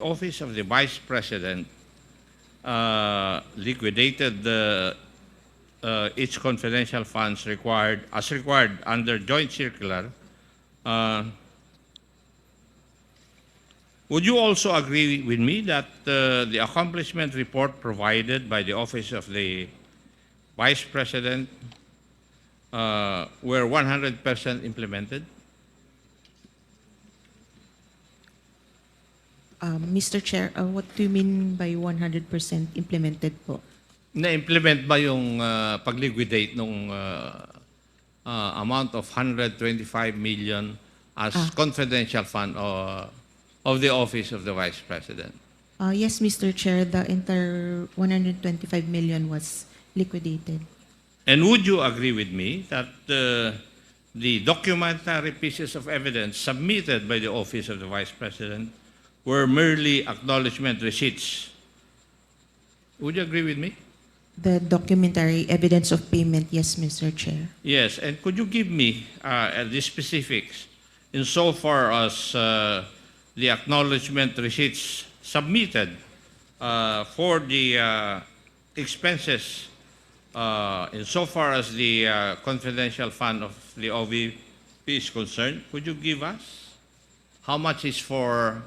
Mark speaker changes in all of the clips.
Speaker 1: Office of the Vice President liquidated its confidential funds required under joint circular. Would you also agree with me that the accomplishment report provided by the Office of the Vice President were 100% implemented?
Speaker 2: Mr. Chair, what do you mean by 100% implemented po?
Speaker 1: Na-implement ba yung pag-liquidate nung amount of 125 million as confidential fund of the Office of the Vice President?
Speaker 2: Yes, Mr. Chair, the entire 125 million was liquidated.
Speaker 1: And would you agree with me that the documentary pieces of evidence submitted by the Office of the Vice President were merely acknowledgement receipts? Would you agree with me?
Speaker 2: The documentary evidence of payment, yes, Mr. Chair.
Speaker 1: Yes, and could you give me the specifics insofar as the acknowledgement receipts submitted for the expenses insofar as the confidential fund of the OVP is concerned? Could you give us how much is for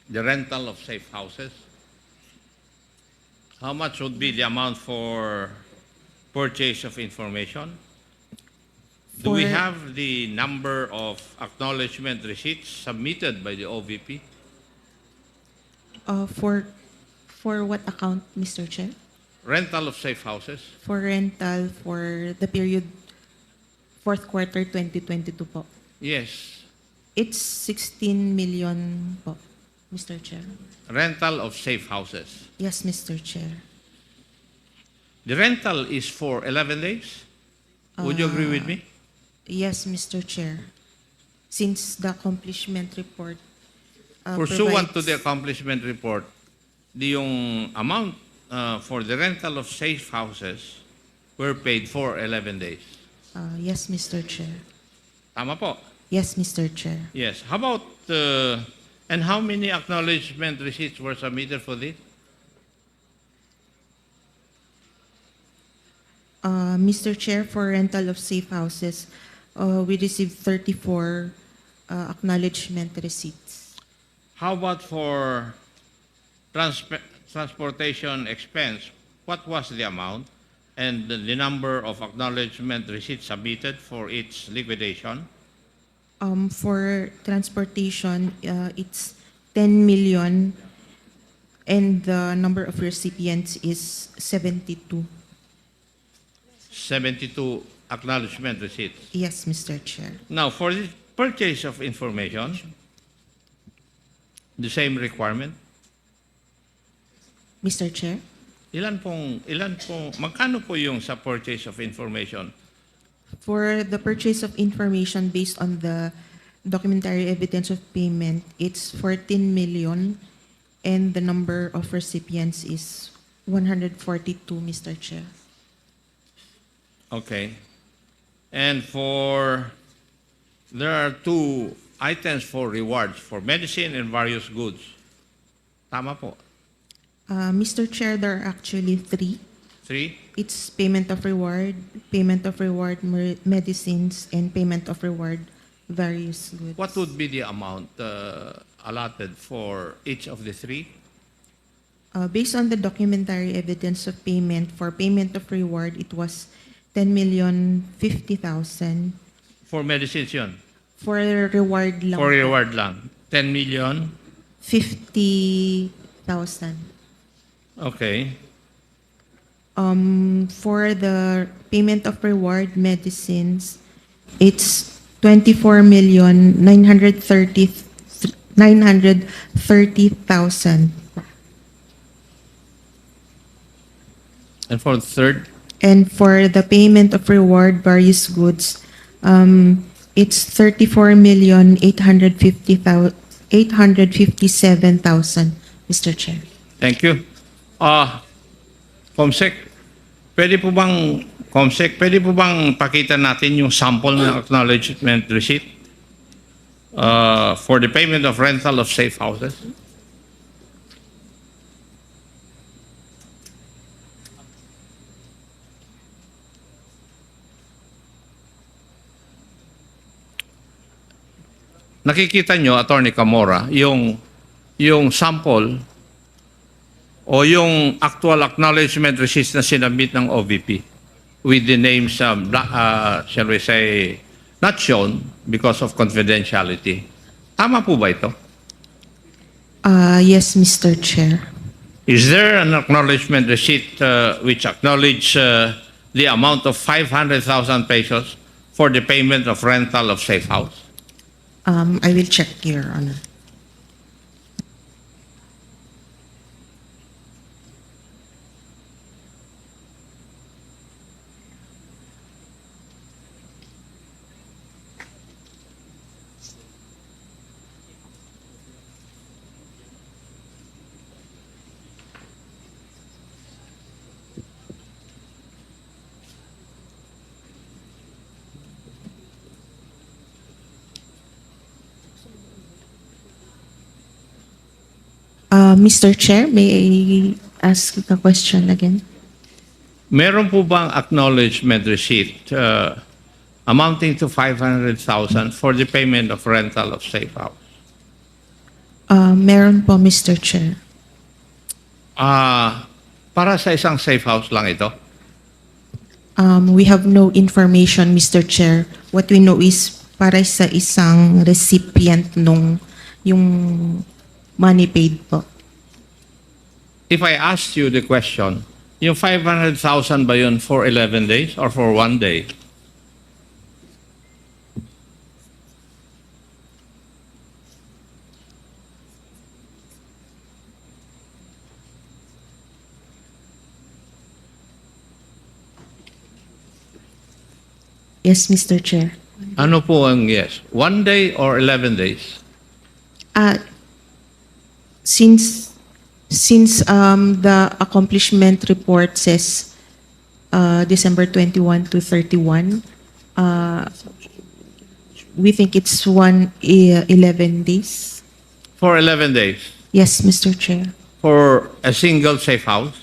Speaker 1: the rental of safe houses? How much would be the amount for purchase of information? Do we have the number of acknowledgement receipts submitted by the OVP?
Speaker 2: For what account, Mr. Chair?
Speaker 1: Rental of safe houses?
Speaker 2: For rental for the period fourth quarter 2022 po.
Speaker 1: Yes.
Speaker 2: It's 16 million po, Mr. Chair.
Speaker 1: Rental of safe houses.
Speaker 2: Yes, Mr. Chair.
Speaker 1: The rental is for 11 days? Would you agree with me?
Speaker 2: Yes, Mr. Chair. Since the accomplishment report
Speaker 1: Pursuant to
Speaker 2: provides-
Speaker 1: the accomplishment report, yung amount for the rental of safe houses were paid for 11 days.
Speaker 2: Yes, Mr. Chair.
Speaker 1: Tama po?
Speaker 2: Yes, Mr. Chair.
Speaker 1: Yes. How about, and how many acknowledgement receipts were submitted for this?
Speaker 2: Mr. Chair, for rental of safe houses, we received 34 acknowledgement receipts.
Speaker 1: How about for transportation expense? What was the amount and the number of acknowledgement receipts submitted for its liquidation?
Speaker 2: For transportation, it's 10 million, and the number of recipients is 72.
Speaker 1: 72 acknowledgement receipts.
Speaker 2: Yes, Mr. Chair.
Speaker 1: Now, for the purchase of information, the same requirement?
Speaker 2: Mr. Chair?
Speaker 1: Magkano po yung sa purchase of information?
Speaker 2: For the purchase of information based on the documentary evidence of payment, it's 14 million, and the number of recipients is 142, Mr. Chair.
Speaker 1: Okay. And there are two items for rewards, for medicine and various goods. Tama po.
Speaker 2: Mr. Chair, there are actually three.
Speaker 1: Three?
Speaker 2: It's payment of reward, medicines, and payment of reward, various goods.
Speaker 1: What would be the amount allotted for each of the three?
Speaker 2: Based on the documentary evidence of payment, for payment of reward, it was 10,050,000.
Speaker 1: For medicines yun?
Speaker 2: For reward lang.
Speaker 1: For reward lang. 10 million?
Speaker 2: 50,000.
Speaker 1: Okay.
Speaker 2: For the payment of reward medicines, it's 24,930,000.
Speaker 1: And for the third?
Speaker 2: And for the payment of reward various goods, it's 34,857,000, Mr. Chair.
Speaker 1: Thank you. Comsec, pwede po bang pakita natin yung sample ng acknowledgement receipt for the payment of rental of safe houses? nakikita nyo, Attorney Camora, yung sample o yung actual acknowledgement receipts na sinabit ng OVP with the names, shall we say, not shown because of confidentiality. Tama po ba ito?
Speaker 2: Yes, Mr. Chair.
Speaker 1: Is there an acknowledgement receipt which acknowledge the amount of 500,000 pesos for the payment of rental of safe house?
Speaker 2: I will check, Your Honor. Mr. Chair, may I ask a question again?
Speaker 1: Meron po bang acknowledgement receipt amounting to 500,000 for the payment of rental of safe house?
Speaker 2: Meron po, Mr. Chair.
Speaker 1: Para sa isang safe house lang ito?
Speaker 2: We have no information, Mr. Chair. What we know is para sa isang recipient nung yung money paid po.
Speaker 1: If I asked you the question, yung 500,000 ba yun for 11 days or for 1 day?
Speaker 2: Yes, Mr. Chair.
Speaker 1: Ano po ang yes? 1 day or 11 days?
Speaker 2: Since the accomplishment report says December 21 to 31, we think it's 11 days.
Speaker 1: For 11 days?
Speaker 2: Yes, Mr. Chair.
Speaker 1: For a single safe house?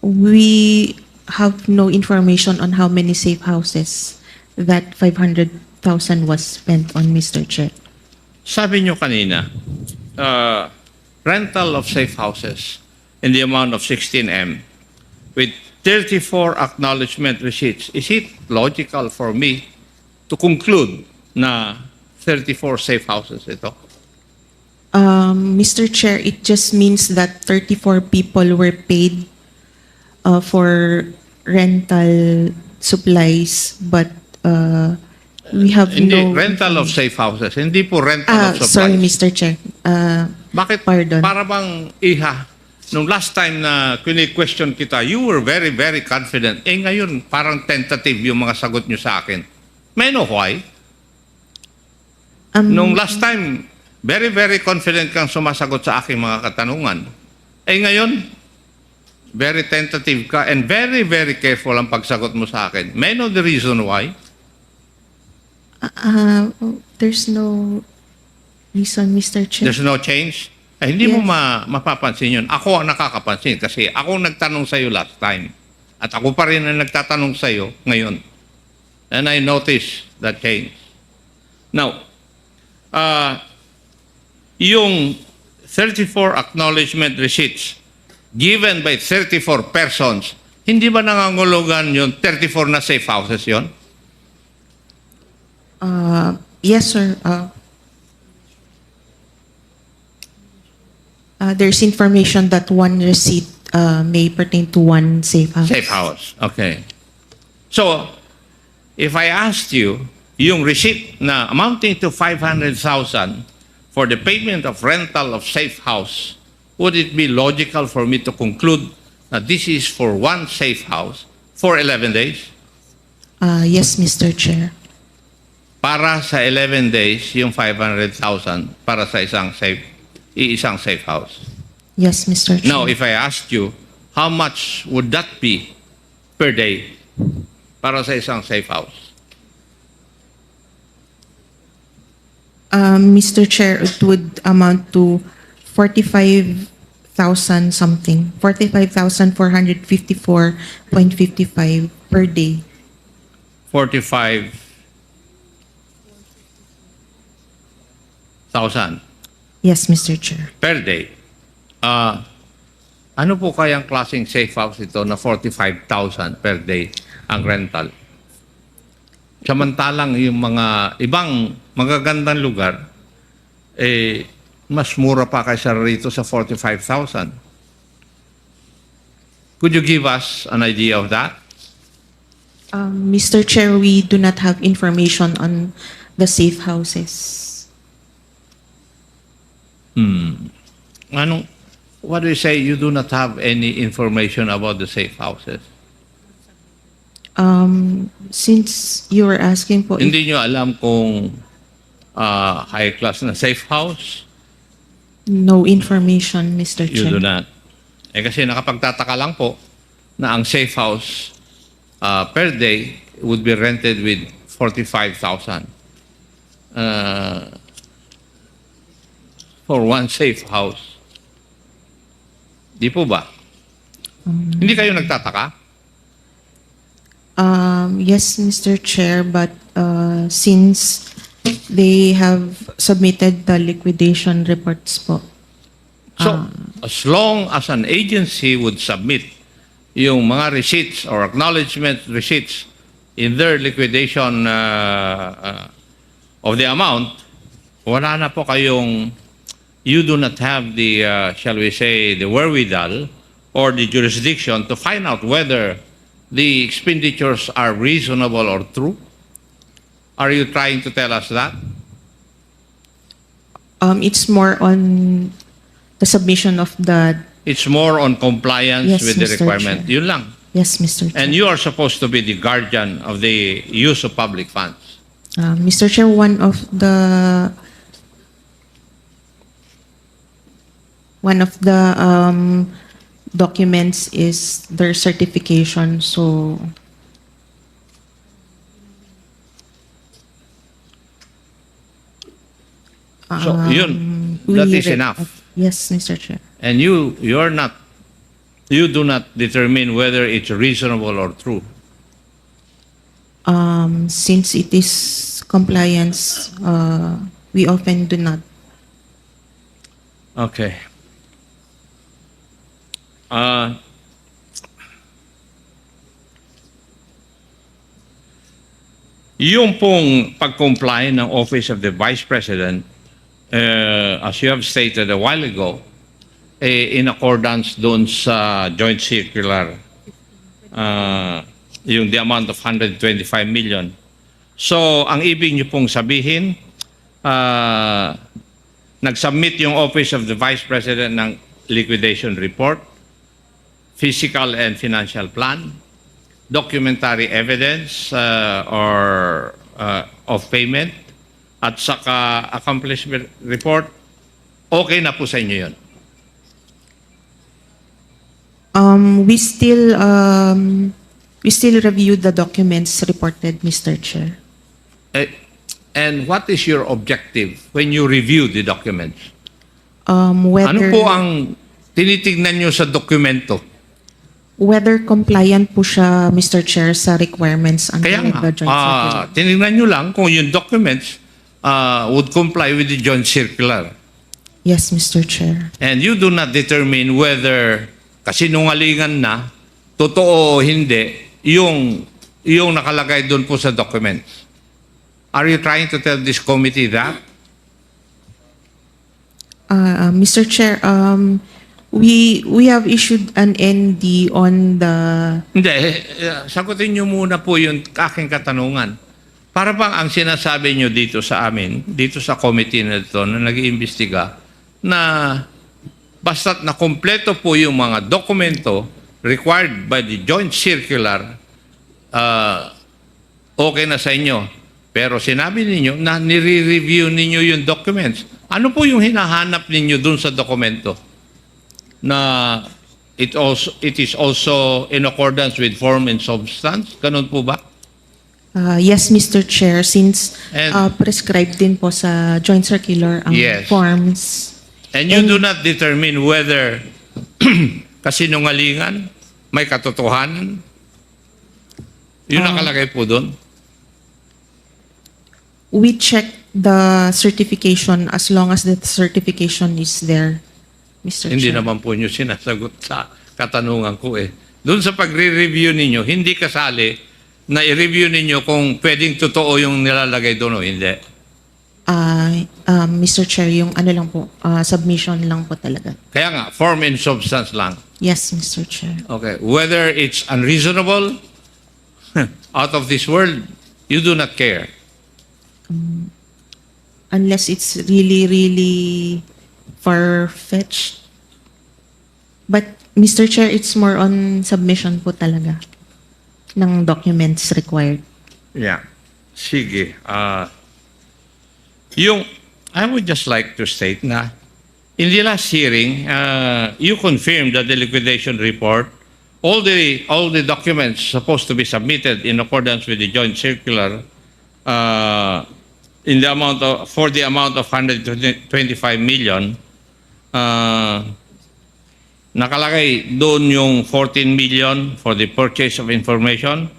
Speaker 2: We have no information on how many safe houses that 500,000 was spent on, Mr. Chair.
Speaker 1: Sabi nyo kanina, rental of safe houses in the amount of 16M with 34 acknowledgement receipts. Is it logical for me to conclude na 34 safe houses ito?
Speaker 2: Mr. Chair, it just means that 34 people were paid for rental supplies, but we have
Speaker 1: Hindi,
Speaker 2: no...
Speaker 1: rental of safe houses. Hindi po rental of supplies.
Speaker 2: Sorry, Mr. Chair.
Speaker 1: Bakit
Speaker 2: Pardon.
Speaker 1: para bang nung last time na question kita, you were very, very confident. Ngayon, parang tentative yung mga sagot nyo sa akin. May know why? Nung last time, very, very confident kang sumasagot sa aking mga katanungan. Ngayon, very tentative ka and very, very careful ang pagsagot mo sa akin. May know the reason why?
Speaker 2: There's no reason, Mr. Chair.
Speaker 1: There's no change? Hindi
Speaker 2: Yes.
Speaker 1: mo mapapansin yun. Ako ang nakakapansin kasi ako nagtanong sa iyo last time. At ako pa rin ang nagtatanong sa iyo ngayon. And I noticed that change. Now, yung 34 acknowledgement receipts given by 34 persons, hindi ba nangangulugan yung 34 na safe houses yon?
Speaker 2: Yes, sir. There's information that one receipt may pertain to one safe house.
Speaker 1: Safe house. Okay. So, if I asked you, yung receipt na amounting to 500,000 for the payment of rental of safe house, would it be logical for me to conclude that this is for one safe house for 11 days?
Speaker 2: Yes, Mr. Chair.
Speaker 1: Para sa 11 days, yung 500,000 para sa isang safe house.
Speaker 2: Yes, Mr. Chair.
Speaker 1: Now, if I asked you, how much would that be per day para sa isang safe house?
Speaker 2: Mr. Chair, it would amount to 45,000 something. 45,454.55 per day.
Speaker 1: 45.
Speaker 2: Yes, Mr. Chair.
Speaker 1: per day. Ano po kayang klaseng safe house ito na 45,000 per day ang rental? Samantalang yung mga ibang magagandang lugar, mas mura pa kaysa rito sa 45,000. Could you give us an idea of that?
Speaker 2: Mr. Chair, we do not have information on the safe houses.
Speaker 1: What do you say? You do not have any information about the safe houses?
Speaker 2: Since you were asking po,
Speaker 1: Hindi nyo alam kung high class na safe house?
Speaker 2: no information, Mr.
Speaker 1: You
Speaker 2: Chair.
Speaker 1: do not. Kasi nakapagtataka lang po na ang safe house per day would be rented with 45,000 for one safe house. Di po ba? Hindi kayo nagtataka?
Speaker 2: Yes, Mr. Chair, but since they have submitted the liquidation reports po.
Speaker 1: So, as long as an agency would submit yung mga receipts or acknowledgement receipts in their liquidation of the amount, wala na po kayong, you do not have the, shall we say, the wherewithal or the jurisdiction to find out whether the expenditures are reasonable or true? Are you trying to tell us that?
Speaker 2: It's more on the submission of the.
Speaker 1: It's more on compliance
Speaker 2: Yes,
Speaker 1: with the
Speaker 2: Mr.
Speaker 1: requirement.
Speaker 2: Chair.
Speaker 1: Yun lang.
Speaker 2: Yes, Mr. Chair.
Speaker 1: And you are supposed to be the guardian of the use of public funds.
Speaker 2: Mr. Chair, one of the documents is their certification. So
Speaker 1: So yun, that is enough.
Speaker 2: Yes, Mr. Chair.
Speaker 1: And you do not determine whether it's reasonable or true.
Speaker 2: Since it is compliance, we often do not.
Speaker 1: Okay. Yung pong pag-comply ng Office of the Vice President, as you have stated a while ago, in accordance doon sa joint circular, yung the amount of 125 million. So, ang ibig niyo pong sabihin, nag-submit yung Office of the Vice President ng liquidation report, physical and financial plan, documentary evidence of payment, at saka accomplishment report, okay na po sa inyo yun?
Speaker 2: We still review the documents reported, Mr. Chair.
Speaker 1: And what is your objective when you review the documents?
Speaker 2: Whether,
Speaker 1: Ano po ang tinitignan nyo sa dokumento?
Speaker 2: whether compliant po siya, Mr. Chair, sa requirements under
Speaker 1: Kaya
Speaker 2: the joint circular.
Speaker 1: tinignan nyo lang kung yung documents would comply with the joint circular.
Speaker 2: Yes, Mr. Chair.
Speaker 1: And you do not determine whether kasinungalingan na, totoo o hindi, yung nakalagay doon po sa documents. Are you trying to tell this committee that?
Speaker 2: Mr. Chair, we have issued an ND on the.
Speaker 1: Hindi, sagutin nyo muna po yung aking katanungan. Para bang ang sinasabi nyo dito sa amin, dito sa committee na ito na nag-iimbestiga, na basta't na kompleto po yung mga dokumento required by the joint circular, okay na sa inyo. Pero sinabi ninyo na nire-review ninyo yung documents. Ano po yung hinahanap ninyo dun sa dokumento? Na it is also in accordance with form and substance? Ganun po ba?
Speaker 2: Yes, Mr. Chair, since
Speaker 1: And-
Speaker 2: prescribed din po sa joint circular ang
Speaker 1: Yes.
Speaker 2: forms.
Speaker 1: And you do not determine whether kasinungalingan, may katotohanan? Yun nakalagay po doon?
Speaker 2: We check The certification, as long as the certification is there, Mr.
Speaker 1: Hindi
Speaker 2: Chair.
Speaker 1: naman po nyo sinasagot sa katanungan ko eh. Doon sa pagre-review ninyo, hindi kasali na i-review ninyo kung pwedeng totoo yung nilalagay doon o hindi.
Speaker 2: Mr. Chair, yung ano lang po, submission lang po talaga.
Speaker 1: Kaya nga, form and substance lang.
Speaker 2: Yes, Mr. Chair.
Speaker 1: Okay. Whether it's unreasonable, out of this world, you do not care.
Speaker 2: Unless it's really, really far-fetched. But, Mr. Chair, it's more on submission po talaga ng documents required.
Speaker 1: Yeah. Sige. I would just like to state na in the last hearing, you confirmed that the liquidation report, all the documents supposed to be submitted in accordance with the joint circular, for the amount of 125 million, nakalagay doon yung 14 million for the purchase of information,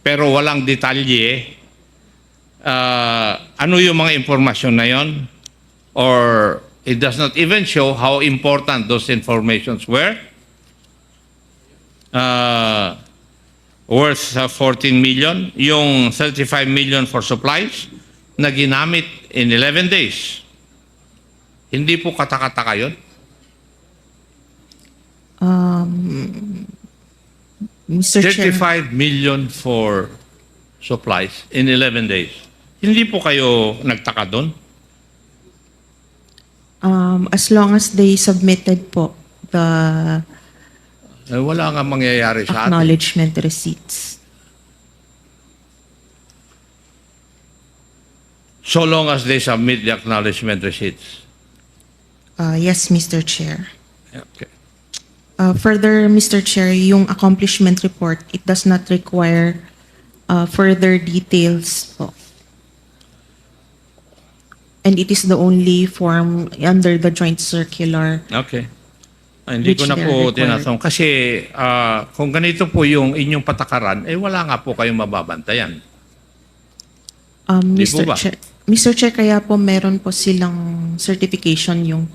Speaker 1: pero walang detalye. Ano yung mga impormasyon na yon? Or it does not even show how important those informations were. Worth 14 million. Yung 35 million for supplies na ginamit in 11 days. Hindi po katakataka yun?
Speaker 2: Mr. Chair,
Speaker 1: 35 million for supplies in 11 days. Hindi po kayo nagtaka doon?
Speaker 2: as long as they submitted po the
Speaker 1: Wala nga mangyayari sa atin.
Speaker 2: acknowledgement receipts.
Speaker 1: So long as they submit the acknowledgement receipts.
Speaker 2: Yes, Mr. Chair.
Speaker 1: Okay.
Speaker 2: Further, Mr. Chair, yung accomplishment report, it does not require further details po. And it is the only form under the joint circular.
Speaker 1: Okay. Hindi ko
Speaker 2: Which
Speaker 1: na
Speaker 2: they're
Speaker 1: po
Speaker 2: required.
Speaker 1: tinatong. Kasi kung ganito po yung inyong patakaran, wala nga po kayong mababantayan. Di po ba?
Speaker 2: Mr. Chair, kaya po meron po silang certification yung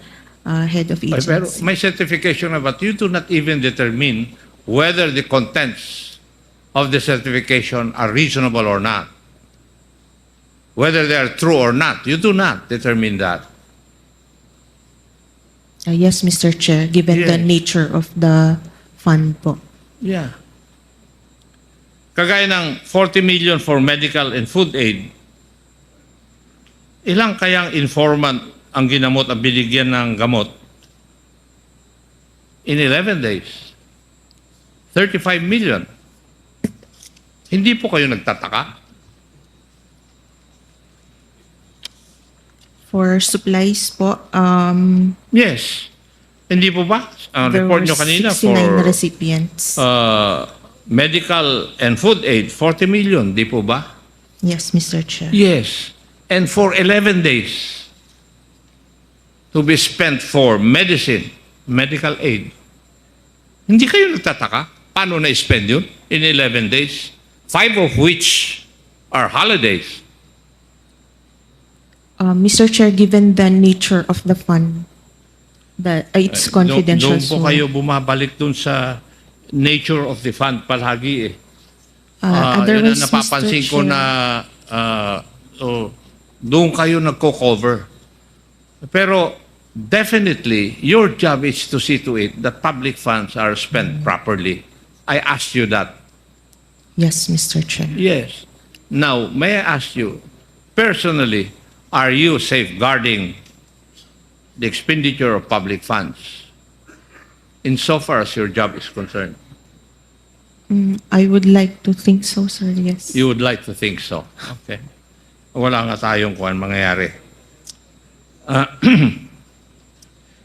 Speaker 2: head of agency.
Speaker 1: Pero may certification na, but you do not even determine whether the contents of the certification are reasonable or not. Whether they are true or not. You do not determine that.
Speaker 2: Yes, Mr. Chair, given the
Speaker 1: Yes.
Speaker 2: nature of the fund po.
Speaker 1: Yeah. Kagaya ng 40 million for medical and food aid, ilang kayang informant ang ginamot at binigyan ng gamot in 11 days? 35 million. Hindi po kayo nagtataka?
Speaker 2: For supplies po,
Speaker 1: Yes. Hindi po ba? Ang
Speaker 2: there
Speaker 1: report
Speaker 2: were
Speaker 1: nyo kanina
Speaker 2: 69
Speaker 1: for
Speaker 2: recipients.
Speaker 1: medical and food aid, 40 million, di po ba?
Speaker 2: Yes, Mr. Chair.
Speaker 1: Yes. And for 11 days to be spent for medicine, medical aid. Hindi kayo nagtataka? Paano na-spend yun in 11 days? 5 of which are holidays.
Speaker 2: Mr. Chair, given the nature of the fund, that it's confidential.
Speaker 1: Doon po kayo bumabalik doon sa nature of the fund palagi eh. Yun
Speaker 2: Otherwise,
Speaker 1: ang napapansin
Speaker 2: Mr.
Speaker 1: ko
Speaker 2: Chair,
Speaker 1: na doon kayo nagko-cover. Pero definitely, your job is to see to it that public funds are spent properly. I asked you that.
Speaker 2: Yes, Mr. Chair.
Speaker 1: Yes. Now, may I ask you, personally, are you safeguarding the expenditure of public funds insofar as your job is concerned?
Speaker 2: I would like to think so, sir. Yes.
Speaker 1: You would like to think so. Okay. Wala nga tayong kuwan mangyayari.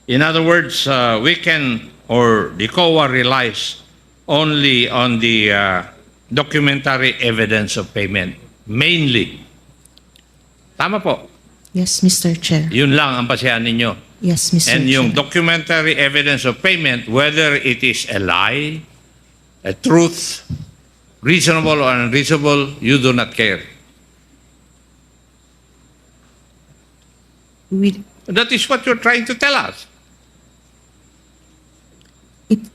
Speaker 1: In other words, we can, or the COA relies only on the documentary evidence of payment, mainly. Tama po.
Speaker 2: Yes, Mr. Chair.
Speaker 1: Yun lang ang basehan ninyo.
Speaker 2: Yes, Mr.
Speaker 1: And
Speaker 2: Chair.
Speaker 1: yung documentary evidence of payment, whether it is a lie, a truth, reasonable or unreasonable, you do not care. That is what you're trying to tell us.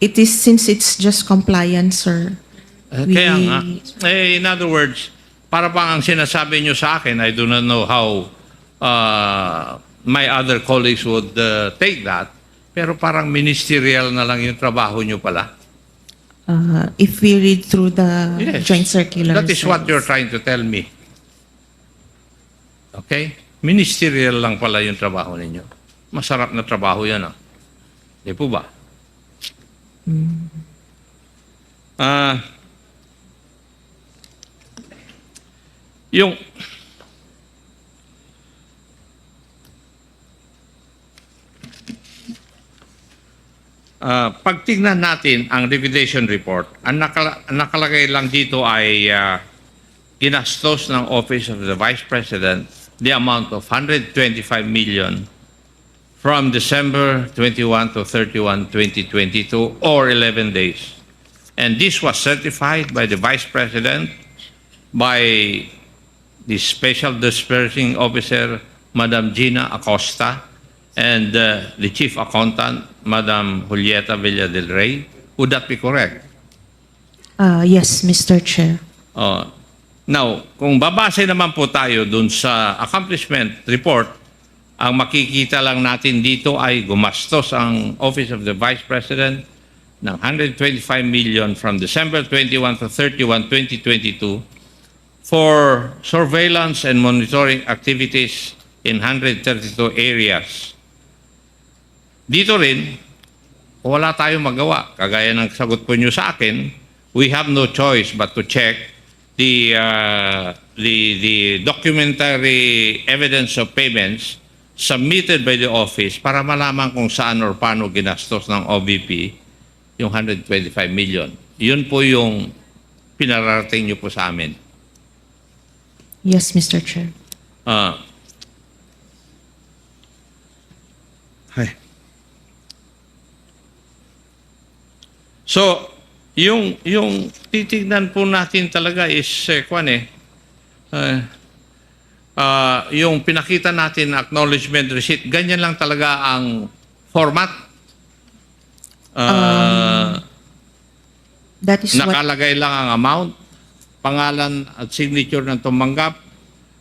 Speaker 2: It is, since it's just compliance, sir.
Speaker 1: Kaya nga. In other words, para bang ang sinasabi nyo sa akin, I do not know how my other colleagues would take that, pero parang ministerial na lang yung trabaho nyo pala.
Speaker 2: If we read through the
Speaker 1: Yes.
Speaker 2: joint circular.
Speaker 1: That is what you're trying to tell me. Okay? Ministerial lang pala yung trabaho ninyo. Masarap na trabaho yan, ah. Di po ba? Yung pagtingnan natin ang liquidation report, ang nakalagay lang dito ay ginastos ng Office of the Vice President the amount of 125 million from December 21 to 31, 2022 or 11 days. And this was certified by the Vice President, by the Special Disbursing Officer, Madam Gina Acosta, and the Chief Accountant, Madam Julieta Villa del Rey. Would that be correct?
Speaker 2: Yes, Mr. Chair.
Speaker 1: Now, kung babase naman po tayo dun sa accomplishment report, ang makikita lang natin dito ay gumastos ang Office of the Vice President ng 125 million from December 21 to 31, 2022 for surveillance and monitoring activities in 132 areas. Dito rin, wala tayong magawa. Kagaya ng sagot po nyo sa akin, we have no choice but to check the documentary evidence of payments submitted by the office para malaman kung saan or paano ginastos ng OVP yung 125 million. Yun po yung pinararating nyo po sa amin.
Speaker 2: Yes, Mr. Chair.
Speaker 1: So, yung titignan po natin talaga is yung pinakita natin na acknowledgement receipt, ganyan lang talaga ang format.
Speaker 2: That is what
Speaker 1: Nakalagay lang ang amount, pangalan at signature ng tumanggap,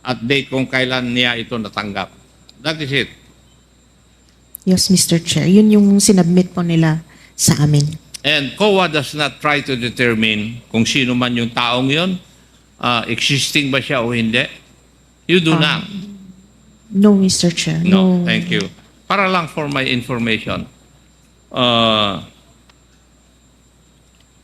Speaker 1: at date kung kailan niya ito natanggap. That is it.
Speaker 2: Yes, Mr. Chair. Yun yung sinubmit po nila sa amin.
Speaker 1: And COA does not try to determine kung sino man yung taong yun, existing ba siya o hindi. You do not.
Speaker 2: No, Mr. Chair.
Speaker 1: No, thank you. Para lang for my information.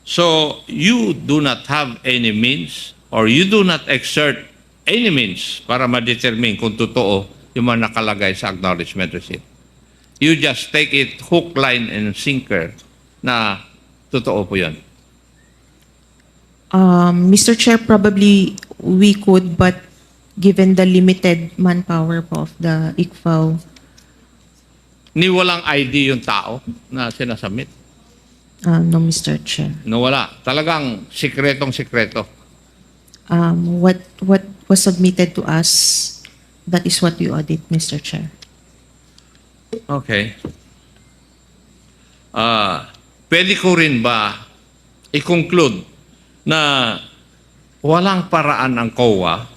Speaker 1: So, you do not have any means or you do not exert any means para ma-determine kung totoo yung mga nakalagay sa acknowledgement receipt. You just take it hook, line, and sinker na totoo po yun.
Speaker 2: Mr. Chair, probably we could, but given the limited manpower po of the ICFAO,
Speaker 1: Ni walang ID yung tao na sinasubmit.
Speaker 2: no, Mr. Chair.
Speaker 1: No, wala. Talagang sikretong-sikreto.
Speaker 2: What was submitted to us, that is what we audit, Mr. Chair.
Speaker 1: Okay. Pwede ko rin ba i-conclude na walang paraan ang COA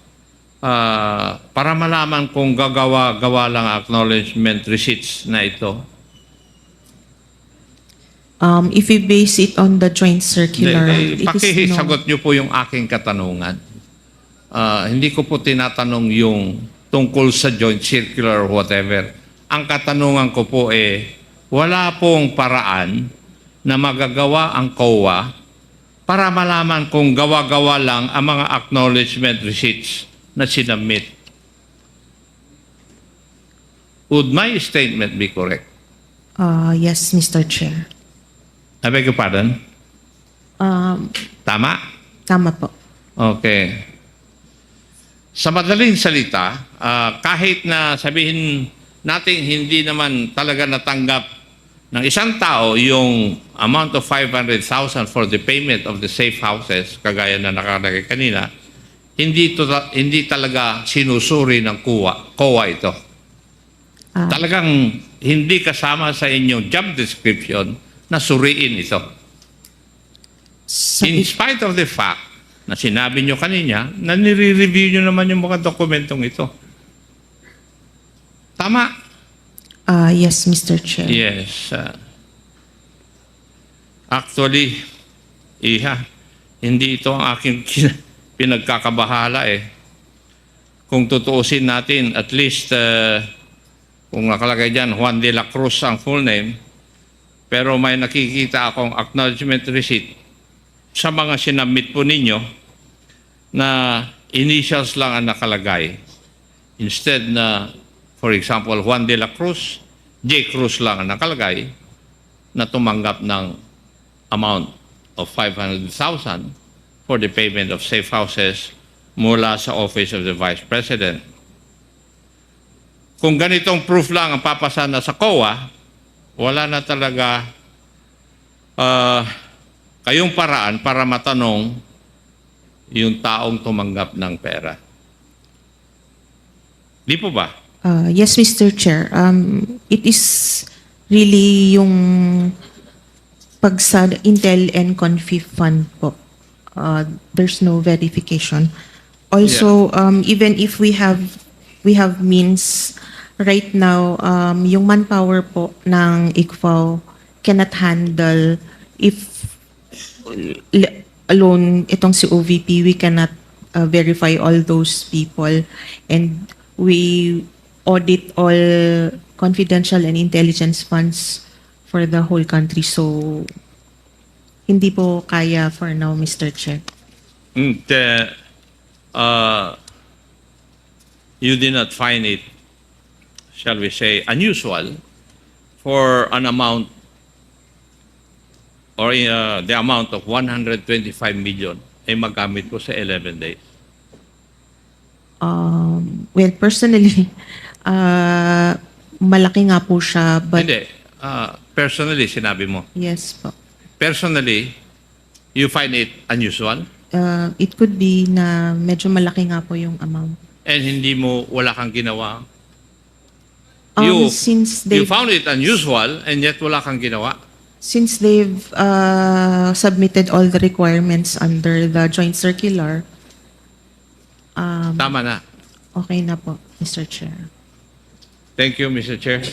Speaker 1: para malaman kung gagawa-gawa lang acknowledgement receipts na ito?
Speaker 2: If we base it on the joint circular, it is no.
Speaker 1: Pakisagot niyo po yung aking katanungan. Hindi ko po tinatanong yung tungkol sa joint circular or whatever. Ang katanungan ko po wala pong paraan na magagawa ang COA para malaman kung gawa-gawa lang ang mga acknowledgement receipts na sinubmit. Would my statement be correct?
Speaker 2: Yes, Mr. Chair.
Speaker 1: I beg your pardon? Tama?
Speaker 2: Tama po.
Speaker 1: Okay. Sa madaling salita, kahit na sabihin natin hindi naman talaga natanggap ng isang tao yung amount of 500,000 for the payment of the safehouses, kagaya na nakalagay kanina, hindi talaga sinusuri ng COA ito. Talagang hindi kasama sa inyong job description na suriin ito. In spite of the fact na sinabi nyo kanina na nire-review nyo naman yung mga dokumentong ito. Tama?
Speaker 2: Yes, Mr. Chair.
Speaker 1: Yes. Actually, hindi ito ang aking pinagkakabahala eh. Kung tutuusin natin, at least, kung nakalagay dyan, Juan de la Cruz ang full name, pero may nakikita akong acknowledgement receipt sa mga sinabmit po ninyo na initials lang ang nakalagay. Instead na, for example, Juan de la Cruz, J. Cruz lang ang nakalagay na tumanggap ng amount of 500,000 for the payment of safehouses mula sa Office of the Vice President. Kung ganitong proof lang ang papasa na sa COA, wala na talaga kayong paraan para matanong yung taong tumanggap ng pera. Di po ba?
Speaker 2: Yes, Mr. Chair. It is really yung pag sa Intel and Confif Fund po. There's no verification. Also, even if we have means right now, yung manpower po ng ICFAO cannot handle if alone itong si OVP, we cannot verify all those people, and we audit all confidential and intelligence funds for the whole country. So, hindi po kaya for now, Mr. Chair.
Speaker 1: You did not find it, shall we say, unusual for an amount or the amount of 125 million ay magamit ko sa 11 days?
Speaker 2: Well, personally, malaki nga po siya, but
Speaker 1: Hindi. Personally, sinabi mo.
Speaker 2: yes po.
Speaker 1: Personally, you find it unusual?
Speaker 2: It could be na medyo malaki nga po yung amount.
Speaker 1: And wala kang ginawa?
Speaker 2: Since
Speaker 1: You
Speaker 2: they've
Speaker 1: found it unusual and yet wala kang ginawa?
Speaker 2: submitted all the requirements under the joint circular,
Speaker 1: Tama na.
Speaker 2: okay na po, Mr. Chair.
Speaker 1: Thank you, Mr. Chair.